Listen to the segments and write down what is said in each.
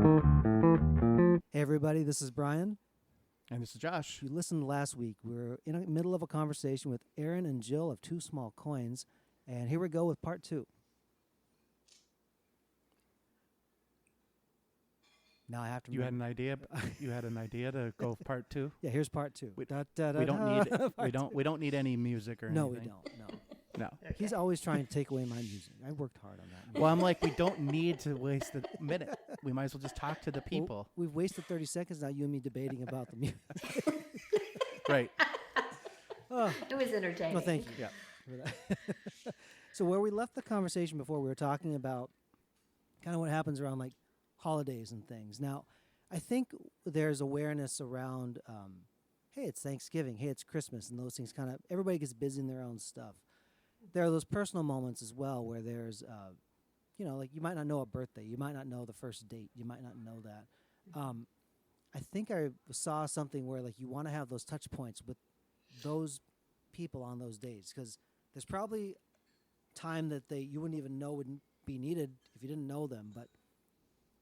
Hey everybody, this is Brian. And this is Josh. If you listened last week, we were in the middle of a conversation with Erin and Jill of Two Small Coins, and here we go with part 2. Now I have to. You had an idea. You had an idea to go with part 2. Yeah, here's part 2. We don't need any music or No, anything. we don't. No. No. He's always trying to take away my music. I worked hard on that. Well, I'm like, we don't need to waste a minute. We might as well just talk to the people. Well, we've wasted 30 seconds now. You and me debating about the music. Right. It was entertaining. Well, thank you. Yeah. For that. So where we left the conversation before, we were talking about kind of what happens around like holidays and things. Now, I think there's awareness around, hey, it's Thanksgiving, hey, it's Christmas, and those things kind of, everybody gets busy in their own stuff. There are those personal moments as well where there's, like you might not know a birthday, you might not know the first date, you might not know that. I think I saw something where like you want to have those touch points with those people on those days, because there's probably time that you wouldn't even know would be needed if you didn't know them. But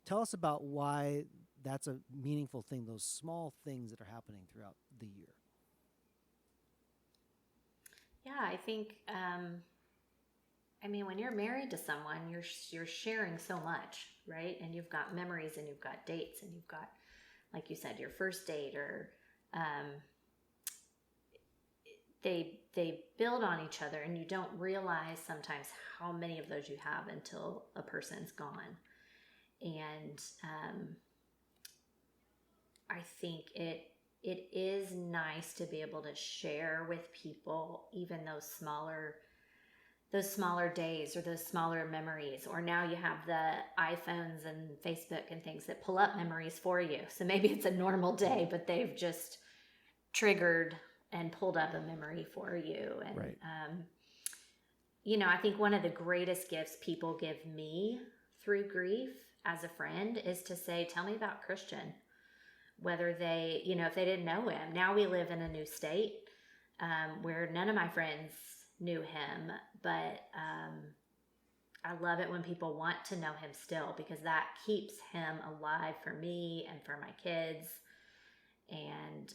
tell us about why that's a meaningful thing, those small things that are happening throughout the year. Yeah, I think, when you're married to someone, you're sharing so much, right? And you've got memories and you've got dates and you've got, like you said, your first date, or they build on each other, and you don't realize sometimes how many of those you have until a person's gone. And I think it is nice to be able to share with people even those smaller days or those smaller memories. Or now you have the iPhones and Facebook and things that pull up memories for you. So maybe it's a normal day, but they've just triggered and pulled up a memory for you. And, right. I think one of the greatest gifts people give me through grief as a friend is to say, tell me about Christian. Whether they, if they didn't know him. Now we live in a new state where none of my friends knew him, but I love it when people want to know him still, because that keeps him alive for me and for my kids. And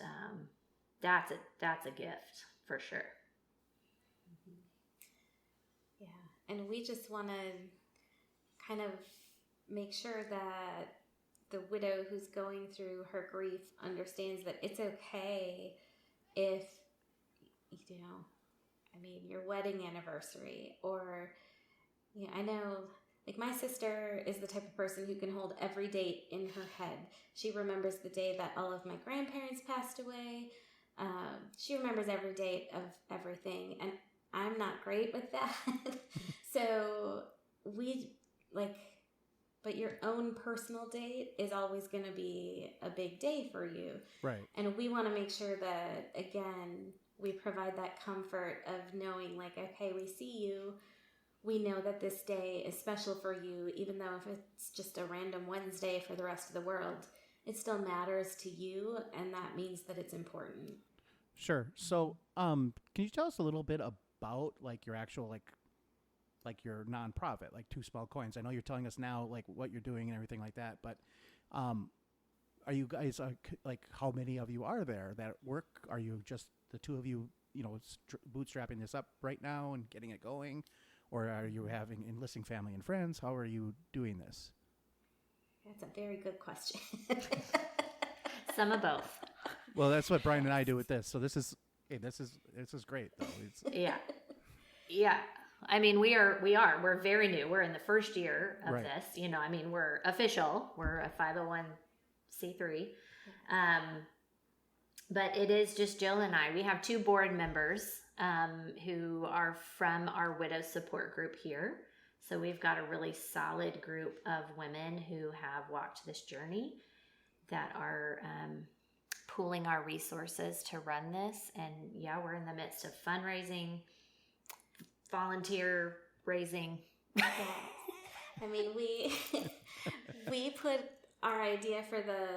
that's a gift for sure. Yeah, and we just want to kind of make sure that the widow who's going through her grief understands that it's okay if, your wedding anniversary, or, I know, like my sister is the type of person who can hold every date in her head. She remembers the day that all of my grandparents passed away. She remembers every date of everything, and I'm not great with that. So but your own personal date is always going to be a big day for you. Right. And we want to make sure that, again, we provide that comfort of knowing, like, okay, we see you. We know that this day is special for you, even though if it's just a random Wednesday for the rest of the world, it still matters to you, and that means that it's important. Sure. So, can you tell us a little bit about, like, your actual, like your nonprofit, like Two Small Coins? I know you're telling us now, like, what you're doing and everything like that, but are you guys, like, how many of you are there that work? Are you just the two of you, bootstrapping this up right now and getting it going? Or are you enlisting family and friends? How are you doing this? That's a very good question. Some of both. Well, that's what Brian and I do with this. So this is great though. Yeah. We're very new. We're in the first year of right. this. We're official. We're a 501c3. But it is just Jill and I. We have 2 board members who are from our widow support group here. So we've got a really solid group of women who have walked this journey that are pooling our resources to run this. And yeah, we're in the midst of fundraising, volunteer raising. We put our idea for the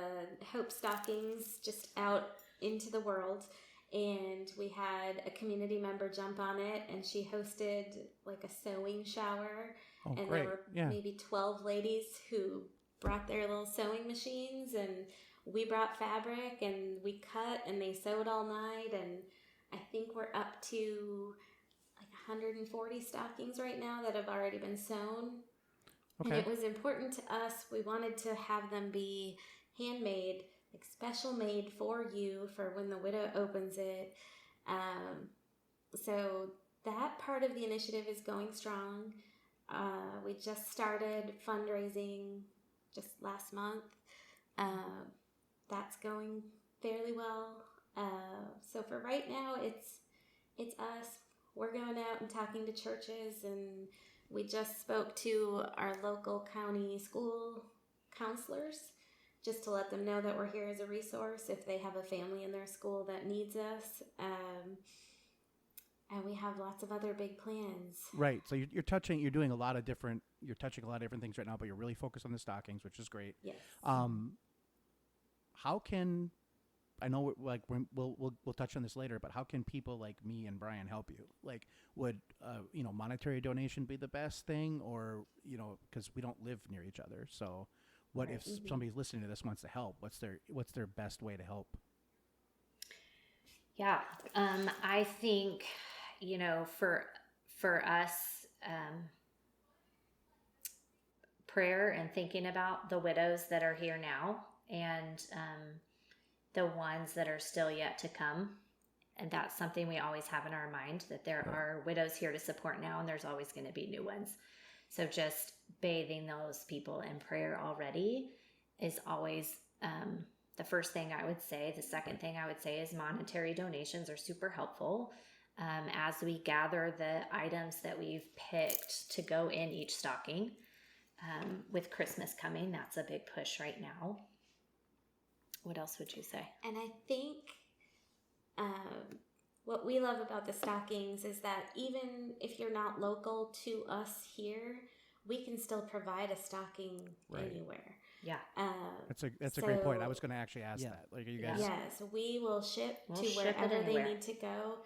Hope Stockings just out into the world, and we had a community member jump on it, and she hosted like a sewing shower. Oh, and great. There were maybe 12 ladies who brought their little sewing machines, and we brought fabric, and we cut, and they sewed all night, and I think we're up to like 140 stockings right now that have already been sewn. Okay. And it was important to us. We wanted to have them be handmade, like special made for you for when the widow opens it. So that part of the initiative is going strong. We just started fundraising just last month. That's going fairly well. So for right now, it's us. We're going out and talking to churches, and we just spoke to our local county school counselors just to let them know that we're here as a resource if they have a family in their school that needs us. And we have lots of other big plans. Right. So you're touching a lot of different things right now, but you're really focused on the stockings, which is great. Yes. How can, I know like we'll touch on this later, but how can people like me and Brian help you? Like, would monetary donation be the best thing, or because we don't live near each other? So, what if somebody's listening to this wants to help? What's their best way to help? Yeah, I think for us, prayer and thinking about the widows that are here now, and the ones that are still yet to come. And that's something we always have in our mind, that there are widows here to support now, and there's always going to be new ones. So just bathing those people in prayer already is always the first thing I would say. The second thing I would say is monetary donations are super helpful. As we gather the items that we've picked to go in each stocking, with Christmas coming, that's a big push right now. What else would you say? And I think what we love about the stockings is that even if you're not local to us here, we can still provide a stocking anywhere. Yeah. That's a great point. I was going to actually ask that. Like, are you guys? Yes, we will ship to wherever they need to go.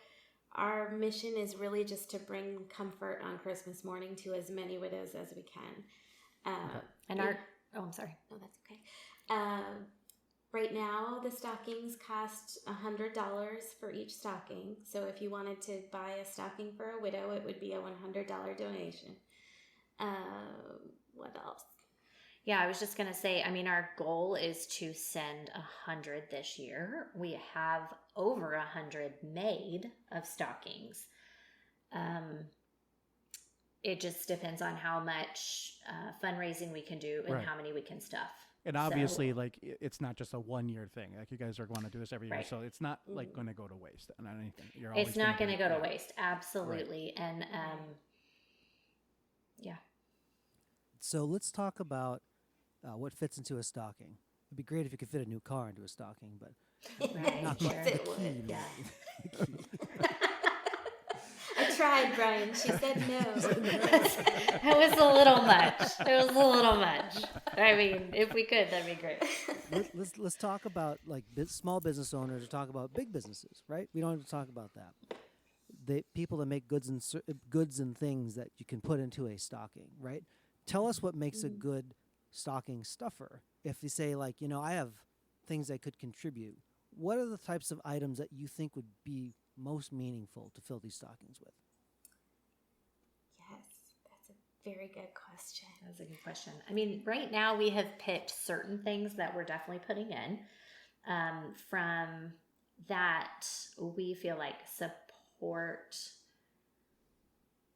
Our mission is really just to bring comfort on Christmas morning to as many widows as we can. And I'm sorry. No, that's okay. Right now, the stockings cost $100 for each stocking. So if you wanted to buy a stocking for a widow, it would be a $100 donation. What else? Yeah, I was just going to say, our goal is to send 100 this year. We have over 100 made of stockings. It just depends on how much fundraising we can do and how many we can stuff. And obviously, it's not just a 1-year thing. Like, you guys are going to do this every year, so it's not like going to go to waste on anything. It's not going to go to waste, absolutely. Right. And yeah. So let's talk about what fits into a stocking. It'd be great if you could fit a new car into a stocking, but not quite the key. Yeah. I tried, Brian. She said no. It was a little much. If we could, that'd be great. Let's talk about like small business owners, or talk about big businesses, right? We don't have to talk about that. The people that make goods and things that you can put into a stocking, right? Tell us what makes a good stocking stuffer. If you say, like, I have things that could contribute, what are the types of items that you think would be most meaningful to fill these stockings with? Yes, that's a very good question. That's a good question. Right now we have picked certain things that we're definitely putting in from that we feel like support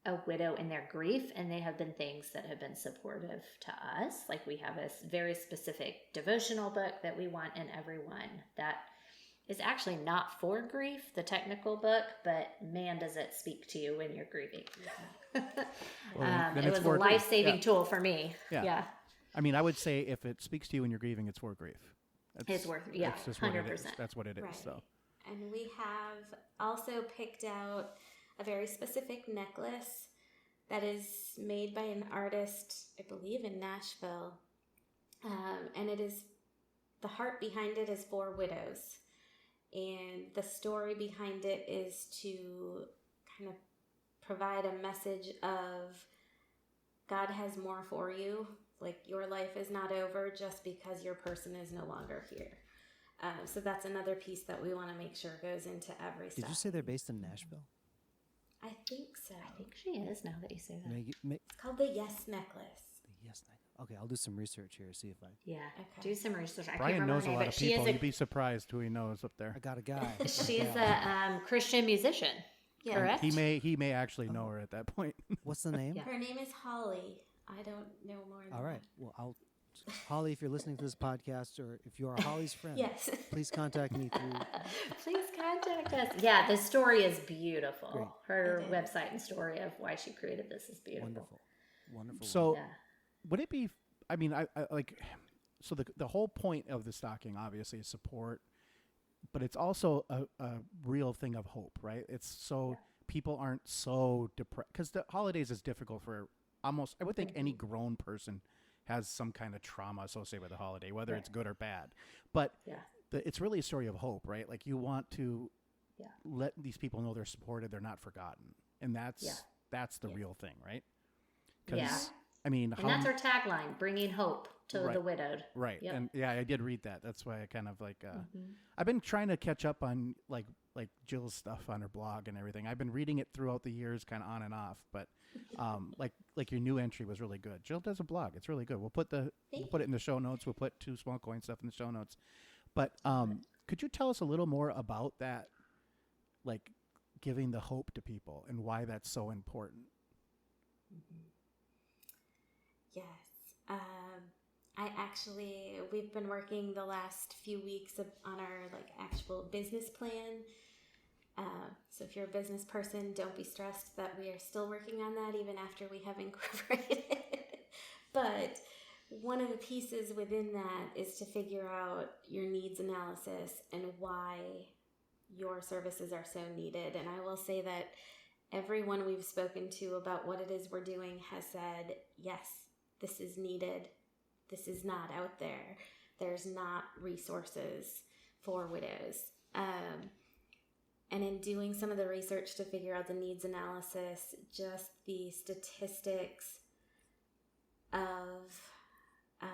a widow in their grief, and they have been things that have been supportive to us. Like, we have a very specific devotional book that we want in everyone that is actually not for grief, the technical book, but man, does it speak to you when you're grieving. It was a life-saving tool for me. Yeah. I would say if it speaks to you when you're grieving, it's for grief. It's worth, 100%. That's what it is. Right. So. And we have also picked out a very specific necklace that is made by an artist, I believe, in Nashville. And the heart behind it is for widows. And the story behind it is to kind of provide a message of God has more for you Like, your life is not over just because your person is no longer here. So that's another piece that we want to make sure goes into every step. Did you say they're based in Nashville? I think so. I think she is, now that you say that. It's called the Yes Necklace. Yes. Okay, I'll do some research here. See if I Yeah. Okay. Do some research. I can't Brian remember knows her a name, lot but of she people. is You'd be surprised who he knows up there. I got a guy. she's a Christian musician. Yeah. Correct? He may actually know her at that point. What's the name? Yeah. Her name is Holly. I don't know more than All right. that. Well, Holly, if you're listening to this podcast, or if you are Holly's friend, Yes. please contact me through. Please contact us. Yeah, the story is beautiful. Great. Her It is. website and story of why she created this is beautiful. Wonderful. So Yeah. would it be, I mean, I like, so the whole point of the stocking obviously is support, but it's also a real thing of hope, right? It's so people aren't so depressed, because the holidays is difficult for almost, I would think any grown person has some kind of trauma associated with the holiday, whether it's good or bad. But Yeah. it's really a story of hope, right? Like, you want to Yeah. let these people know they're supported, they're not forgotten. And that's the Yeah. real thing, right? Yeah. I mean, And that's our tagline, bringing hope to Right. the widowed. right. Yep. And yeah, I did read that. That's why I kind of like, Mhm. I've been trying to catch up on like Jill's stuff on her blog and everything. I've been reading it throughout the years, kind of on and off, but like your new entry was really good. Jill does a blog. It's really good. We'll put it in the show notes. We'll put Two Small Coin stuff in the show notes. But could you tell us a little more about that, like giving the hope to people and why that's so important? Yes. We've been working the last few weeks on our like actual business plan. So if you're a business person, don't be stressed that we are still working on that even after we have incorporated it. But one of the pieces within that is to figure out your needs analysis and why your services are so needed. And I will say that everyone we've spoken to about what it is we're doing has said, yes, this is needed. This is not out there. There's not resources for widows. And in doing some of the research to figure out the needs analysis, just the statistics of, I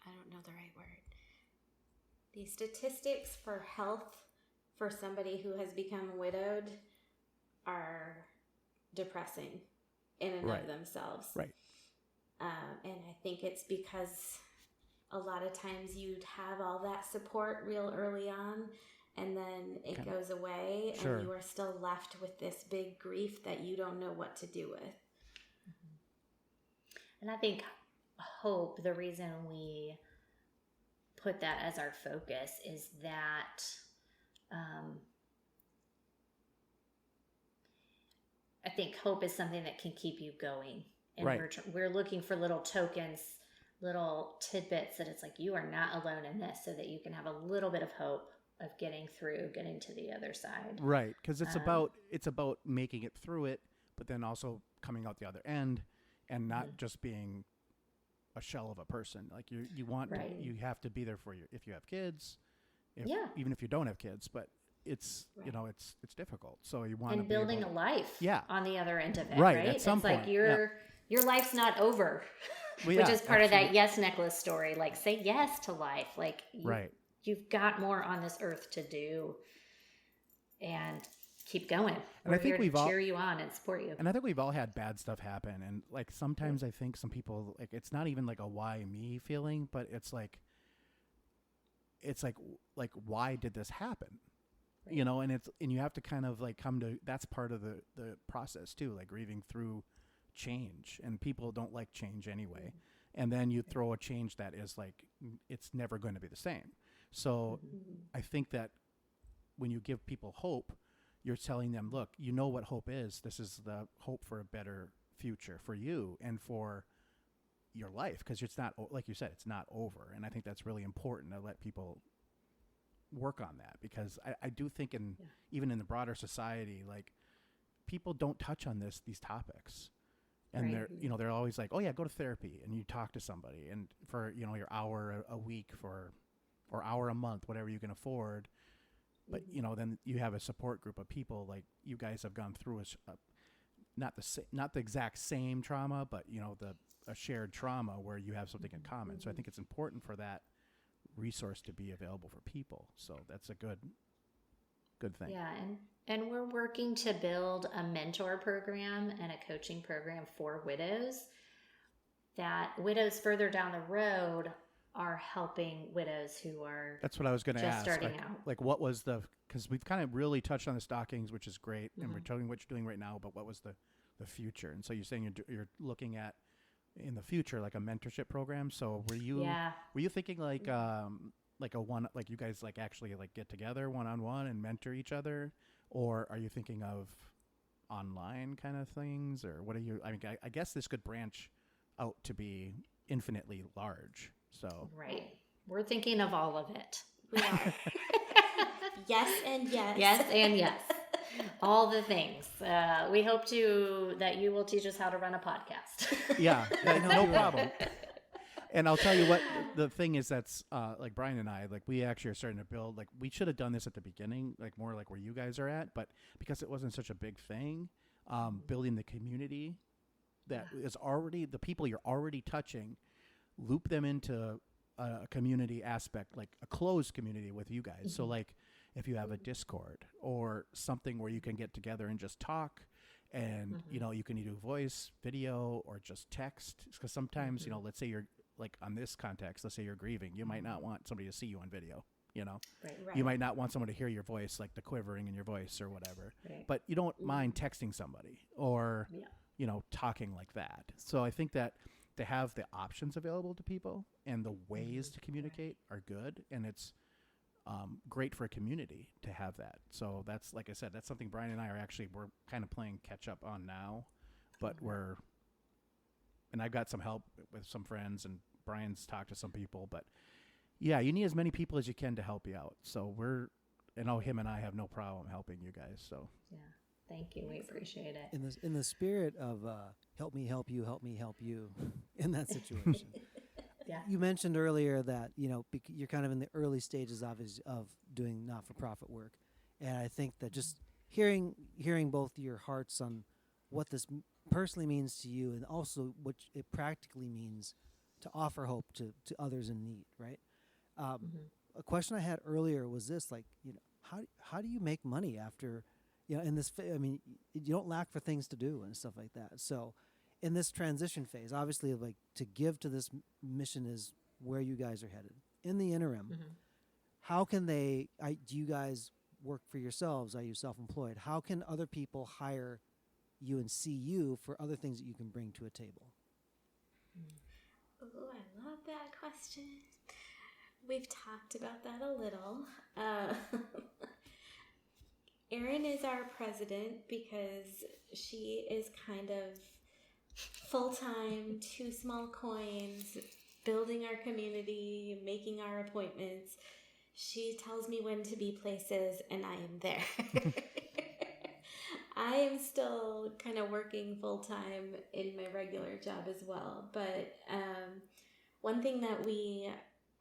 don't know the right word. The statistics for health for somebody who has become widowed are depressing in and of themselves. Right. And I think it's because a lot of times you'd have all that support real early on, and then it goes away, Sure. and you are still left with this big grief that you don't know what to do with. And I think hope, the reason we put that as our focus is that I think hope is something that can keep you going. And we're looking for little tokens, little tidbits that it's like, you are not alone in this, so that you can have a little bit of hope of getting through, getting to the other side. Right. Because it's about making it through it, but then also coming out the other end and not just being a shell of a person. Like you want to, you have to be there for you if you have kids, even if you don't have kids, but it's it's difficult. So you want to be building a life on the other end of it, right? Right. At some it's point, like your life's not over. Well, which is part of that yes necklace story. Like, say yes to life. Like you've got more on this earth to do, and keep going. And I think we've cheer you on and support you. And I think we've all had bad stuff happen. And like sometimes I think some people, like, it's not even like a why me feeling, but it's like why did this happen? Right. You know, and you have to kind of like come to, that's part of the process too, like grieving through change, and people don't like change anyway. And then you throw a change that is like, it's never going to be the same. So I think that when you give people hope, you're telling them, look, you know what hope is. This is the hope for a better future for you and for your life. Because it's not, like you said, it's not over. And I think that's really important to let people work on that, because I do think even in the broader society, like, people don't touch on these topics. And they're always like, oh yeah, go to therapy and you talk to somebody, and for, your hour a week or hour a month, whatever you can afford. But, then you have a support group of people, like you guys have gone through not the exact same trauma, but a shared trauma where you have something in common. So I think it's important for that resource to be available for people. So that's a good thing. Yeah, and we're working to build a mentor program and a coaching program for widows, that widows further down the road are helping widows who are That's what I was going to just ask. starting out. Like what was because we've kind of really touched on the stockings, which is great, and we're telling what you're doing right now, but what was the future? And so you're saying you're looking at in the future like a mentorship program. So were you thinking like a one, like you guys like actually like get together one-on-one and mentor each other, or are you thinking of online kind of things, or what are you? I mean, I guess this could branch out to be infinitely large. So Right. We're thinking of all of it. We are. Yes and yes. Yes and yes. All the things. We hope that you will teach us how to run a podcast. Yeah, no problem. And I'll tell you what, the thing is that's like Brian and I, like we actually are starting to build, like we should have done this at the beginning, like more like where you guys are at, but because it wasn't such a big thing, building the community that is already, the people you're already touching, loop them into a community aspect, like a closed community with you guys. So like if you have a Discord or something where you can get together and just talk, and you know, you can do voice, video, or just text, because sometimes, you know, let's say you're like on this context, let's say you're grieving, you might not want somebody to see you on video, you know. Right. You might not want someone to hear your voice, like the quivering in your voice or whatever, Right. but you don't mind texting somebody or you know, talking like that. So I think that to have the options available to people and the ways to communicate are good, and it's great for a community to have that. So that's, like I said, that's something Brian and I we're kind of playing catch up on now, but and I've got some help with some friends, and Brian's talked to some people, but yeah, you need as many people as you can to help you out. So him and I have no problem helping you guys. So Yeah. Thank you. We appreciate it. In the spirit of help me help you, help me help you in that situation. Yeah. You mentioned earlier that, you know, you're kind of in the early stages of doing not-for-profit work. And I think that just hearing both your hearts on what this personally means to you, and also what it practically means to offer hope to others in need, right? A question I had earlier was this, like, you know, how do you make money after, you know, in this, I mean, you don't lack for things to do and stuff like that. So in this transition phase, obviously, like, to give to this mission is where you guys are headed. In the interim, how can do you guys work for yourselves? Are you self-employed? How can other people hire you and see you for other things that you can bring to a table? Oh, I love that question. We've talked about that a little. Erin is our president because she is kind of full-time, 2 small coins, building our community, making our appointments. She tells me when to be places, and I am there. I am still kind of working full-time in my regular job as well. But one thing that we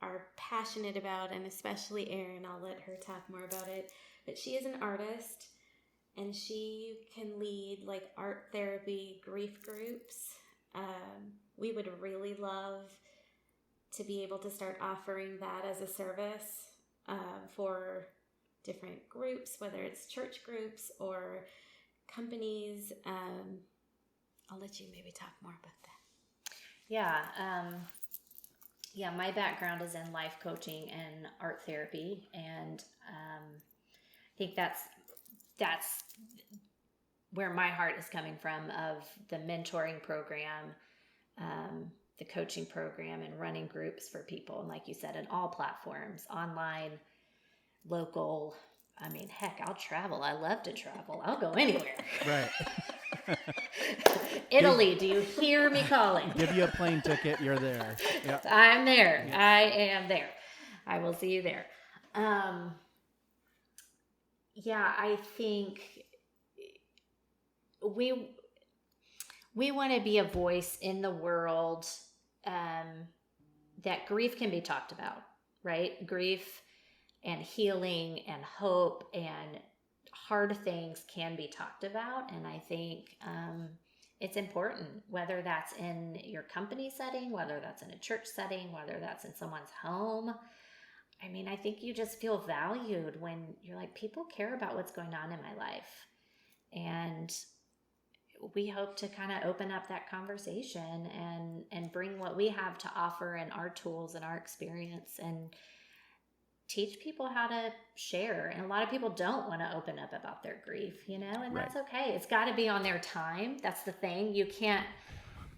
are passionate about, and especially Erin, I'll let her talk more about it, but she is an artist, and she can lead like art therapy grief groups. We would really love to be able to start offering that as a service for different groups, whether it's church groups or companies. I'll let you maybe talk more about that. Yeah, my background is in life coaching and art therapy, and I think that's where my heart is coming from, of the mentoring program, the coaching program, and running groups for people. And like you said, in all platforms, online, local. I mean, heck, I'll travel. I love to travel. I'll go anywhere. right. Italy, do you hear me calling? Give you a plane ticket, you're there. Yep. I'm there. Yes. I am there. I will see you there. Yeah, I think we want to be a voice in the world, that grief can be talked about, right? Grief and healing and hope and hard things can be talked about. And I think It's important, whether that's in your company setting, whether that's in a church setting, whether that's in someone's home. I mean, I think you just feel valued when you're like, people care about what's going on in my life. And we hope to kind of open up that conversation and bring what we have to offer and our tools and our experience and teach people how to share. And a lot of people don't want to open up about their grief, and Right. that's okay. It's got to be on their time. That's the thing. You can't,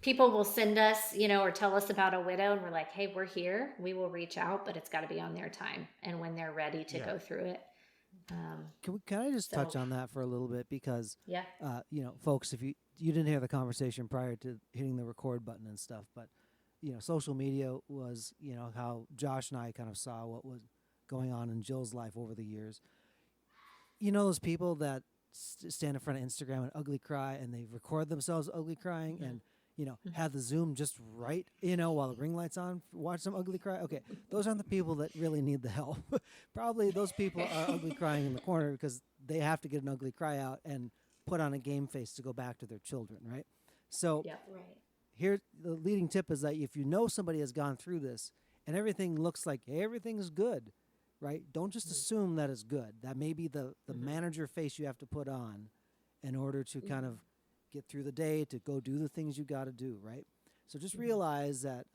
people will send us, or tell us about a widow and we're like, hey, we're here. We will reach out, but it's got to be on their time and when they're ready to go through it. Can I just touch on that for a little bit? Because, Yeah. Folks, if you didn't hear the conversation prior to hitting the record button and stuff, but, social media was, how Josh and I kind of saw what was going on in Jill's life over the years. Those people that stand in front of Instagram and ugly cry and they record themselves ugly crying and, have the Zoom just right, while the ring light's on, watch some ugly cry. Okay, those aren't the people that really need the help. Probably those people are ugly crying in the corner because they have to get an ugly cry out and put on a game face to go back to their children, right? So Yeah. Right. here, the leading tip is that if you know somebody has gone through this and everything looks like everything's good, right? Don't just assume that it's good. That may be the manager face you have to put on in order to kind of get through the day, to go do the things you got to do, right? So just realize that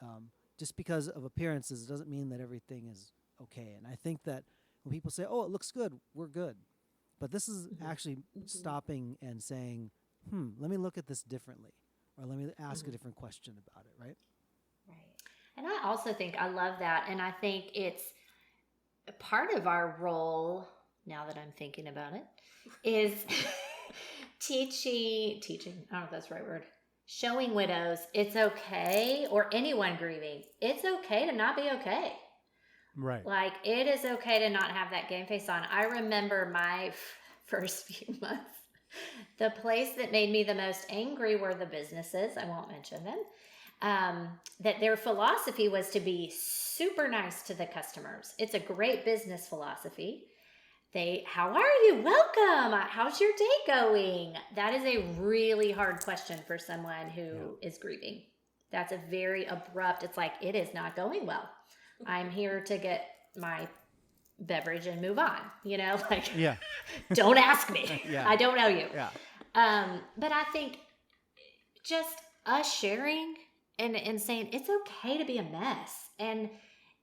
just because of appearances, it doesn't mean that everything is okay. And I think that when people say, oh, it looks good, we're good. But this is actually stopping and saying, let me look at this differently. Or let me ask a different question about it, right? Right. And I also think I love that. And I think it's part of our role, now that I'm thinking about it, is teaching, I don't know if that's the right word, showing widows it's okay, or anyone grieving, it's okay to not be okay. Right. Like, it is okay to not have that game face on. I remember my first few months. The place that made me the most angry were the businesses, I won't mention them, that their philosophy was to be super nice to the customers. It's a great business philosophy. How are you? Welcome. How's your day going? That is a really hard question for someone who is grieving. That's a very abrupt, it's like, it is not going well. I'm here to get my beverage and move on, don't ask me. I don't know you. But I think just us sharing and saying it's okay to be a mess. And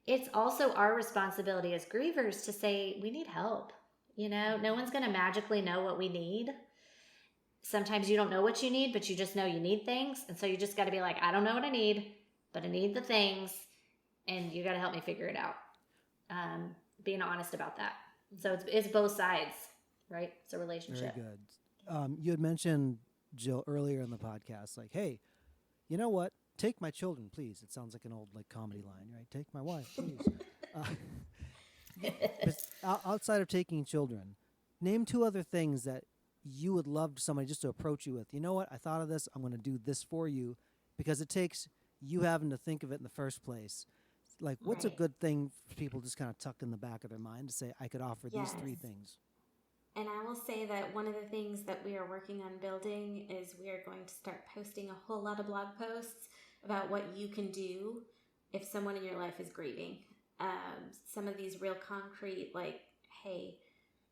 it's also our responsibility as grievers to say we need help. No one's going to magically know what we need. Sometimes you don't know what you need, but you just know you need things. And so you just got to be like, I don't know what I need, but I need the things. And you got to help me figure it out. Being honest about that. So it's both sides, right? It's a relationship. Very good. You had mentioned, Jill, earlier in the podcast, like, hey, you know what? Take my children, please. It sounds like an old comedy line, right? Take my wife, please. Outside of taking children, name 2 other things that you would love somebody just to approach you with. You know what? I thought of this. I'm going to do this for you, because it takes you having to think of it in the first place. Like, what's a good thing for people just kind of tuck in the back of their mind to say, I could offer these 3 things? And I will say that one of the things that we are working on building is we are going to start posting a whole lot of blog posts about what you can do if someone in your life is grieving. Some of these real concrete, like, hey,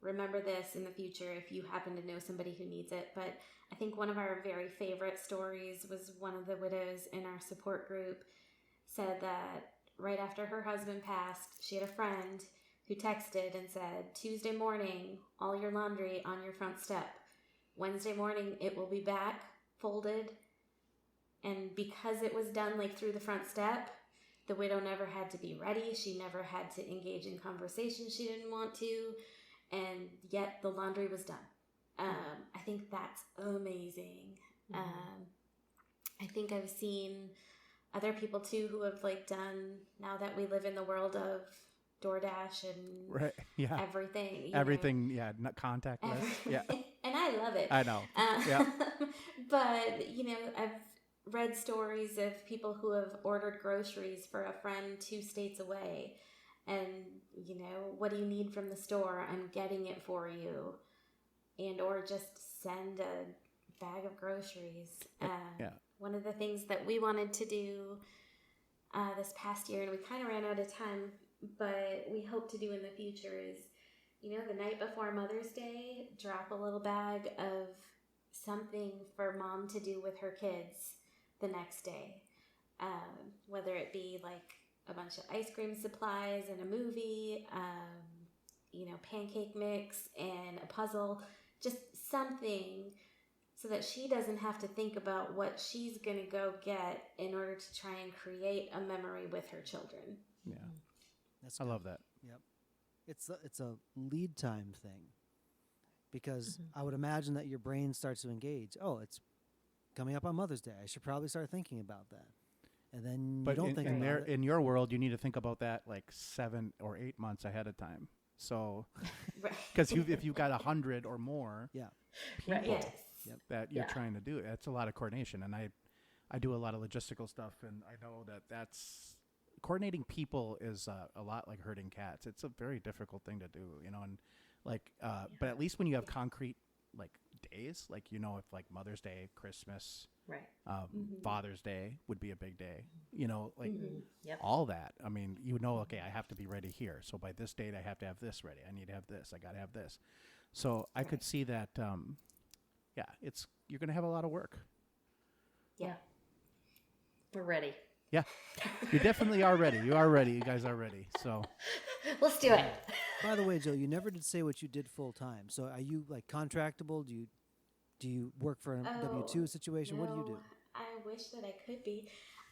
remember this in the future if you happen to know somebody who needs it. But I think one of our very favorite stories was one of the widows in our support group said that right after her husband passed, she had a friend who texted and said, Tuesday morning, all your laundry on your front step. Wednesday morning, it will be back, folded. And because it was done through the front step, the widow never had to be ready. She never had to engage in conversation she didn't want to. And yet the laundry was done. I think that's amazing. I think I've seen other people too who have done, now that we live in the world of DoorDash and everything. Everything, not contactless. Yeah. And I love it. I know. But, I've read stories of people who have ordered groceries for a friend 2 states away. And, what do you need from the store? I'm getting it for you. And or just send a bag of groceries. Yeah. One of the things that we wanted to do this past year, and we kind of ran out of time, but we hope to do in the future is, the night before Mother's Day, drop a little bag of something for mom to do with her kids the next day. Whether it be like a bunch of ice cream supplies and a movie, pancake mix and a puzzle, just something so that she doesn't have to think about what she's going to go get in order to try and create a memory with her children. Yeah. That's I good. love that. Yep. It's a lead time thing, because I would imagine that your brain starts to engage. Oh, it's coming up on Mother's Day. I should probably start thinking about that. And then But you don't think about it. in your world, you need to think about that like 7 or 8 months ahead of time. So, because if you've got 100 or more Yeah. people Right. Yes. that you're Yeah. trying to do, that's a lot of coordination. And I do a lot of logistical stuff, and I know that's coordinating people is a lot like herding cats. It's a very difficult thing to do, and like, but at least when you have concrete like days, like, if like Mother's Day, Christmas, Right. Father's Day would be a big day, like Yep. all that. I mean, okay, I have to be ready here. So by this date, I have to have this ready. I need to have this. I got to have this. So I could see that, you're going to have a lot of work. Yeah. We're ready. Yeah, you definitely are ready. You are ready. You guys are ready. So Let's do it. By the way, Jill, you never did say what you did full time. So are you like contractable? Do you work for a W-2 situation? What do you do? No, I wish that I could be.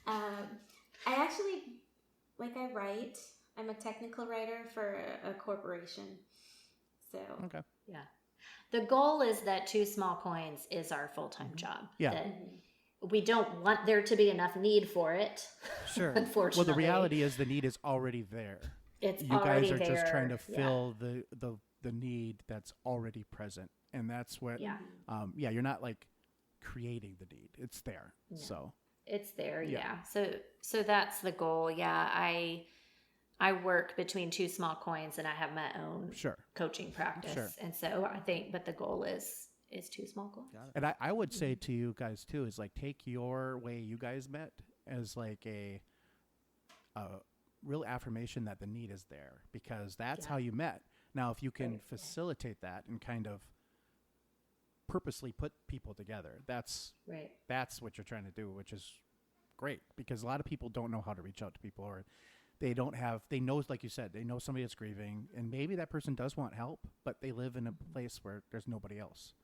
I actually, I write. I'm a technical writer for a corporation. So, okay, Yeah. The goal is that Two Small Coins is our full-time job. Yeah. That we don't want there to be enough need for it. Sure. Unfortunately. well, the reality is the need is already there. It's You guys already are there. just trying to Yeah. fill the need that's already present, and that's what. Yeah. You're not like creating the need; it's there. Yeah. So It's there, Yeah. yeah. So that's the goal. Yeah, I work between Two Small Coins, and I have my own sure. coaching practice. Sure. And so I think, but the goal is Two Small Coins. Got it. And I would say to you guys too is like take your way you guys met as like a real affirmation that the need is there, because that's Yeah. how you met. Now, if you can Right. facilitate that and kind of purposely put people together, that's Right. what you're trying to do, which is great, because a lot of people don't know how to reach out to people, or they know, like you said, they know somebody that's grieving, and maybe that person does want help, but they live in a place where there's nobody else.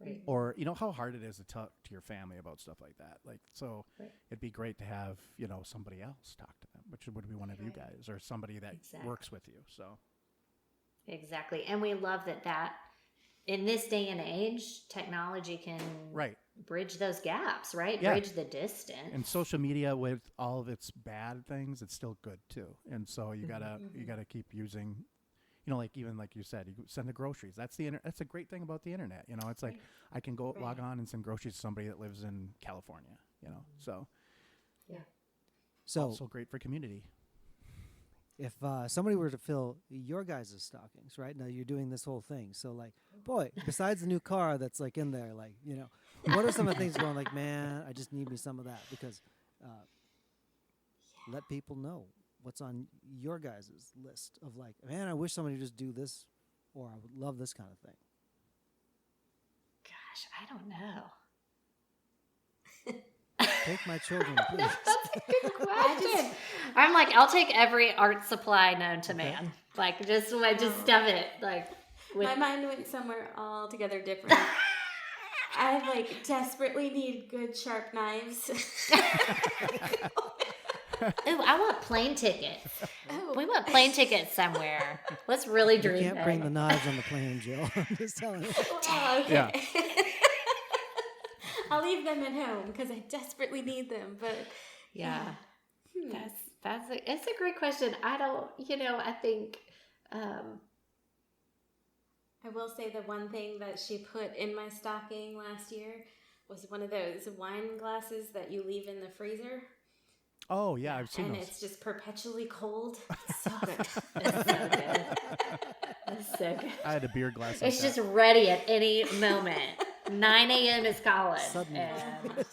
Right. Or how hard it is to talk to your family about stuff like that. Like, so Right. it'd be great to have, somebody else talk to them, which would be one of you Right. guys or somebody that Exactly. works with you. So Exactly. And we love that in this day and age, technology can right. bridge those gaps, right? Yeah. Bridge the distance. And social media, with all of its bad things, it's still good too. And so you gotta keep using, like even like you said, you send the groceries. That's that's a great thing about the internet. It's like Right. I can go Right. log on and send groceries to somebody that lives in California. So So also great for community. if somebody were to fill your guys' stockings, right now you're doing this whole thing. So like, boy, besides the new car that's like in there, like, what are some of the things going like, man, I just need me some of that, because let people know what's on your guys' list of like, man, I wish somebody would just do this, or I would love this kind of thing. Gosh, I don't know. Take my children, please. That's a good question. I'm like, I'll take every art supply known to man. Like, just stuff it. Like, my mind went somewhere altogether different. I desperately need good sharp knives. Ooh, I want plane tickets. Oh. We want plane tickets somewhere. Let's really You dream can't bring big. the knives on the plane, Jill. I'm just telling you. Oh, okay. Yeah. I'll leave them at home because I desperately need them. But Yeah. Hmm. It's a great question. I don't, I think, I will say the one thing that she put in my stocking last year was one of those wine glasses that you leave in the freezer. Oh yeah, I've seen And those. it's just perpetually cold. It's so good. it's so good. It's so good. I had a beer glass. Like It's that. just ready at any moment. 9 a.m. is calling. Suddenly. And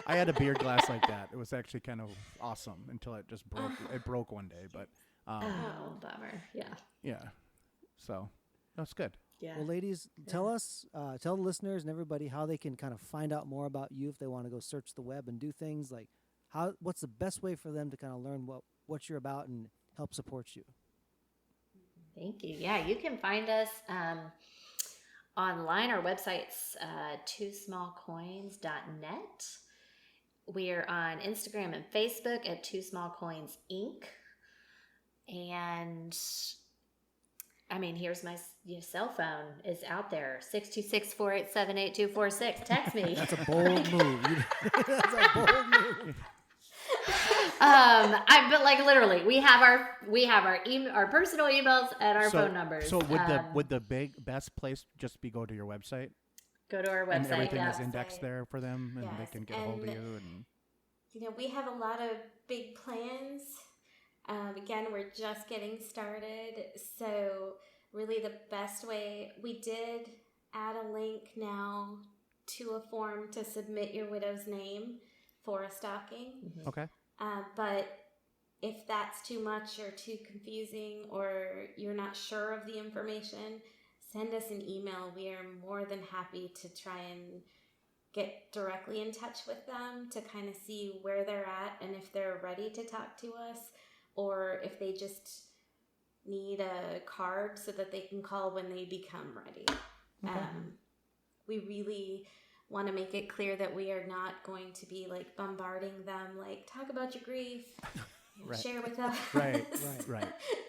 I had a beer glass like that. It was actually kind of awesome until it just broke. It broke one day, but oh, bummer. Yeah. yeah. So that's good. Yeah. Well, ladies, tell us, tell the listeners and everybody how they can kind of find out more about you if they want to go search the web and do things like what's the best way for them to kind of learn what you're about and help support you. Thank you. Yeah, you can find us online. Our website's twosmallcoins.net. We're on Instagram and Facebook at Two Small Coins Inc. And I mean, here's my cell phone is out there, 626-487-8246. Text me. That's a bold move. That's a bold move. But like literally, we have our our personal emails and our phone numbers. So would the best place just be go to your website? Go to our website. And everything yeah. is indexed there for them, and they Yes, can get a hold of you. And We have a lot of big plans. Again, we're just getting started. So really the best way, we did add a link now to a form to submit your widow's name for a stocking. Mm-hmm. okay. But if that's too much or too confusing or you're not sure of the information, send us an email. We are more than happy to try and get directly in touch with them to kind of see where they're at and if they're ready to talk to us or if they just need a card so that they can call when they become ready. Okay. We really want to make it clear that we are not going to be like bombarding them, like talk about your grief, Right. share with us. Right.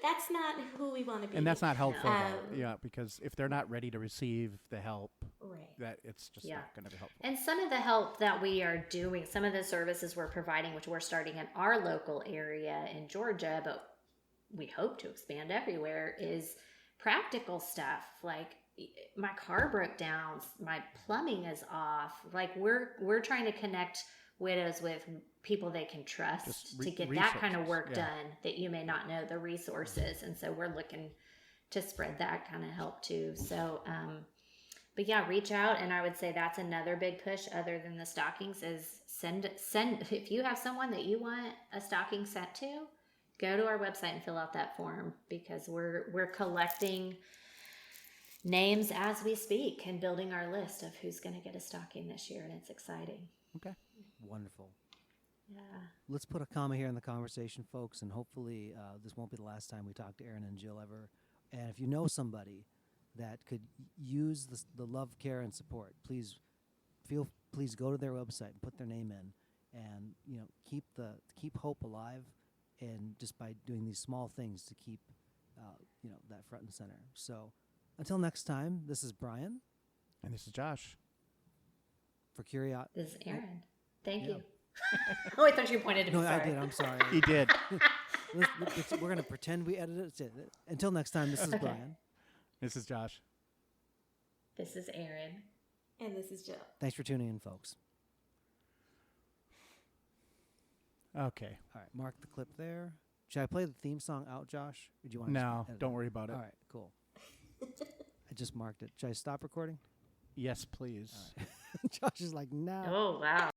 That's not who we want to be. And that's not helpful, though. Um, Yeah, because if they're not ready to receive the help, right. that it's just not going to be helpful. And some of the help that we are doing, some of the services we're providing, which we're starting in our local area in Georgia, but we hope to expand everywhere, is practical stuff like my car broke down, my plumbing is off. Like we're trying to connect widows with people they can trust to get that kind of work done that you may not know the resources. And so we're looking to spread that kind of help too. So, but yeah, reach out. And I would say that's another big push other than the stockings is send, if you have someone that you want a stocking sent to, go to our website and fill out that form because we're collecting names as we speak and building our list of who's going to get a stocking this year. And it's exciting. Okay. Wonderful. Yeah. Let's put a comma here in the conversation, folks, and hopefully this won't be the last time we talk to Erin and Jill ever. And if you know somebody that could use the love, care, and support, please go to their website and put their name in, and keep hope alive, and just by doing these small things to keep that front and center. So until next time, this is Brian. And this is Josh. For Curiosity. This is Erin. Thank Yeah. you. Oh, I thought you pointed to me. No, I Sorry. did. I'm sorry. He did. We're going to pretend we edited it. Until next time, this is Okay. Brian. This is Josh. This is Erin. And this is Jill. Thanks for tuning in, folks. Okay. All right, mark the clip there. Should I play the theme song out, Josh? Or do you want No, to don't worry about it. All right, cool. I just marked it. Should I stop recording? Yes, please. All right. Josh is like, no. Oh, wow.